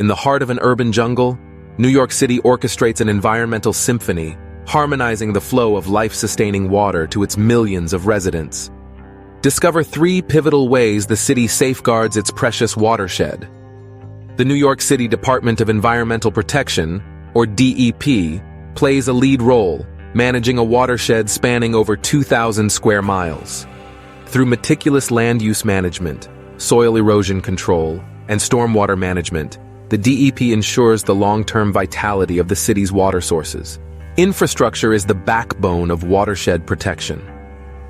In the heart of an urban jungle, New York City orchestrates an environmental symphony, harmonizing the flow of life-sustaining water to its millions of residents. Discover 3 pivotal ways the city safeguards its precious watershed. The New York City Department of Environmental Protection, or DEP, plays a lead role, managing a watershed spanning over 2,000 square miles. Through meticulous land use management, soil erosion control, and stormwater management, the DEP ensures the long-term vitality of the city's water sources. Infrastructure is the backbone of watershed protection.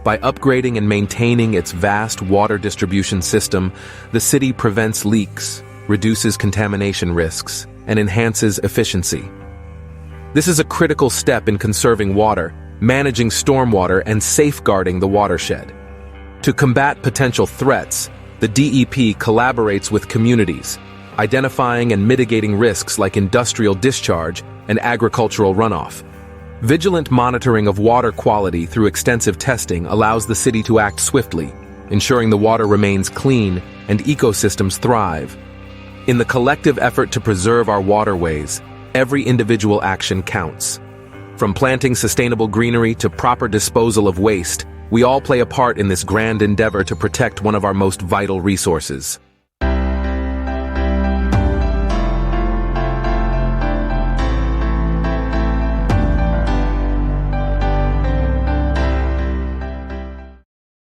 By upgrading and maintaining its vast water distribution system, the city prevents leaks, reduces contamination risks, and enhances efficiency. This is a critical step in conserving water, managing stormwater, and safeguarding the watershed. To combat potential threats, the DEP collaborates with communities, identifying and mitigating risks like industrial discharge and agricultural runoff. Vigilant monitoring of water quality through extensive testing allows the city to act swiftly, ensuring the water remains clean and ecosystems thrive. In the collective effort to preserve our waterways, every individual action counts. From planting sustainable greenery to proper disposal of waste, we all play a part in this grand endeavor to protect one of our most vital resources.